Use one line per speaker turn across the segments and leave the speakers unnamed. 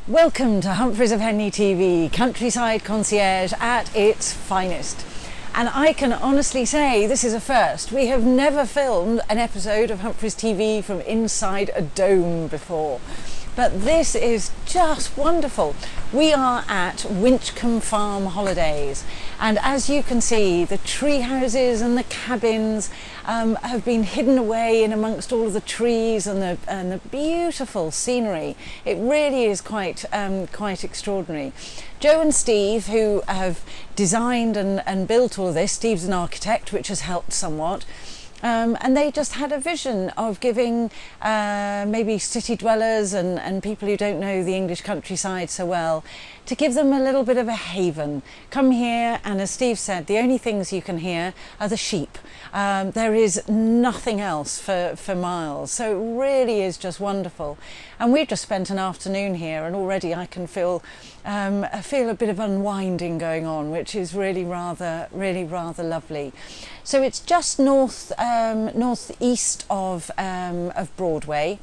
Welcome to Humphreys of Henley TV, countryside concierge at its finest. And I can honestly say this is a first. We have never filmed an episode of Humphreys TV from inside a dome before. But this is just wonderful. We are at Winchcombe Farm holidays, and as you can see, the tree houses and the cabins have been hidden away in amongst all of the trees and the beautiful scenery. It really is quite extraordinary. Joe and Steve, who have designed and built all of this, Steve's an architect, which has helped somewhat. And they just had a vision of giving maybe city dwellers and people who don't know the English countryside so well, to give them a little bit of a haven. Come here, and as Steve said, the only things you can hear are the sheep. There is nothing else for miles, so it really is just wonderful. And we've just spent an afternoon here, and already I can feel a bit of unwinding going on, which is really rather lovely. So it's just northeast of Broadway,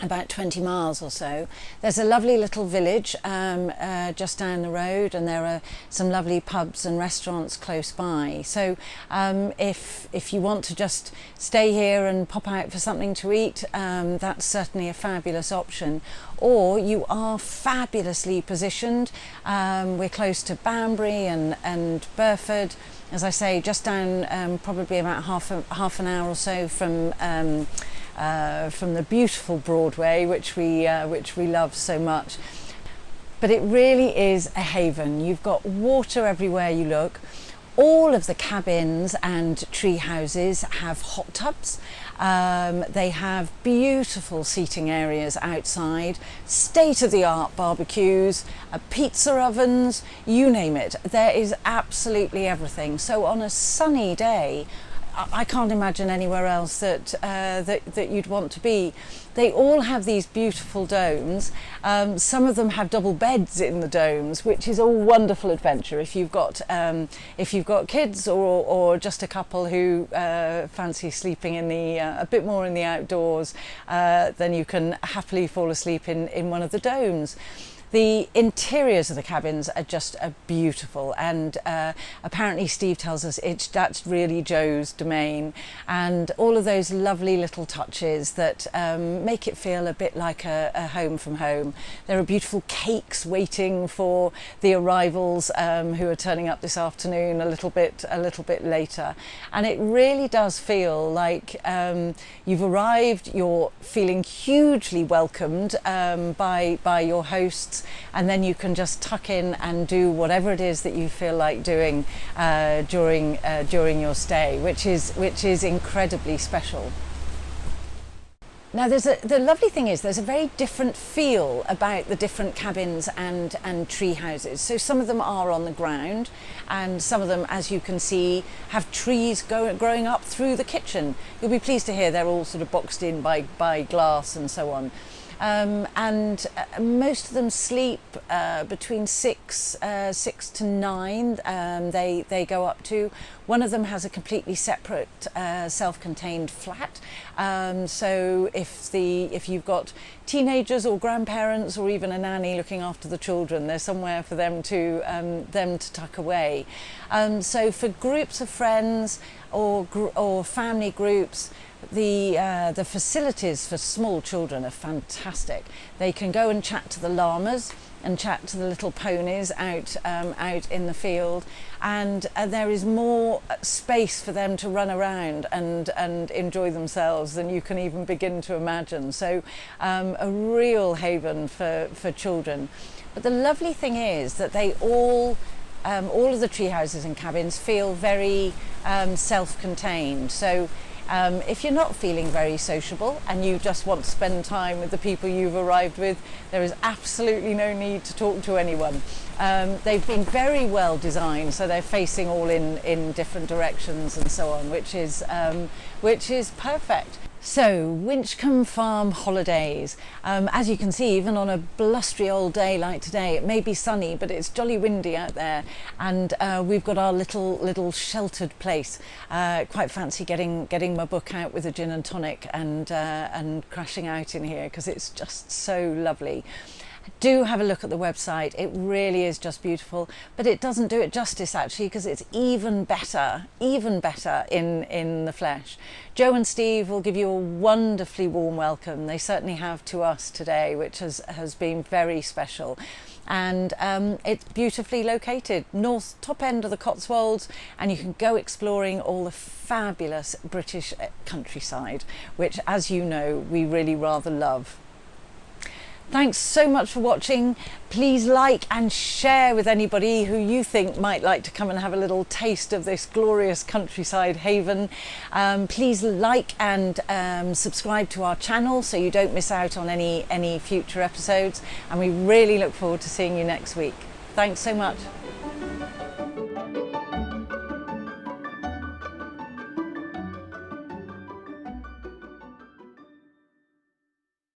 about 20 miles or so. There's a lovely little village just down the road, and there are some lovely pubs and restaurants close by. So if you want to just stay here and pop out for something to eat, that's certainly a fabulous option. Or you are fabulously positioned. We're close to Banbury and Burford. As I say, just down probably about half an hour or so from the beautiful Broadway, which we love so much. But it really is a haven. You've got water everywhere you look. All of the cabins and tree houses have hot tubs. They have beautiful seating areas outside, state-of-the-art barbecues, pizza ovens, you name it. There is absolutely everything. So on a sunny day, I can't imagine anywhere else that you'd want to be. They all have these beautiful domes. Some of them have double beds in the domes, which is a wonderful adventure if you've got kids or just a couple who fancy sleeping in a bit more in the outdoors. Then you can happily fall asleep in one of the domes. The interiors of the cabins are just beautiful, and apparently Steve tells us that's really Joe's domain, and all of those lovely little touches that make it feel a bit like a home from home. There are beautiful cakes waiting for the arrivals who are turning up this afternoon a little bit later, and it really does feel like you've arrived. You're feeling hugely welcomed by your hosts. And then you can just tuck in and do whatever it is that you feel like doing during your stay, which is incredibly special. Now, the lovely thing is there's a very different feel about the different cabins and tree houses. So some of them are on the ground, and some of them, as you can see, have trees growing up through the kitchen. You'll be pleased to hear they're all sort of boxed in by glass and so on. And most of them sleep between six to 9. They go up to. One of them has a completely separate self-contained flat. So if you've got teenagers or grandparents or even a nanny looking after the children, there's somewhere for them to tuck away. So for groups of friends or family groups, the facilities for small children are fantastic. They can go and chat to the llamas and chat to the little ponies out in the field, and there is more space for them to run around and enjoy themselves than you can even begin to imagine. So a real haven for children. But the lovely thing is that they all of the tree houses and cabins feel very self-contained. So if you're not feeling very sociable and you just want to spend time with the people you've arrived with, there is absolutely no need to talk to anyone. They've been very well designed, so they're facing all in different directions and so on, which is perfect. So, Winchcombe Farm holidays. As you can see, even on a blustery old day like today, it may be sunny, but it's jolly windy out there, and we've got our little sheltered place. Quite fancy getting my book out with a gin and tonic and crashing out in here because it's just so lovely. Do have a look at the website. It really is just beautiful, but it doesn't do it justice actually, because it's even better in the flesh. Joe and Steve will give you a wonderfully warm welcome. They certainly have to us today, which has been very special. And it's beautifully located, north top end of the Cotswolds, and you can go exploring all the fabulous British countryside, which, as you know, we really rather love. Thanks so much for watching. Please like and share with anybody who you think might like to come and have a little taste of this glorious countryside haven. Please like and subscribe to our channel so you don't miss out on any future episodes, and we really look forward to seeing you next week. Thanks so much.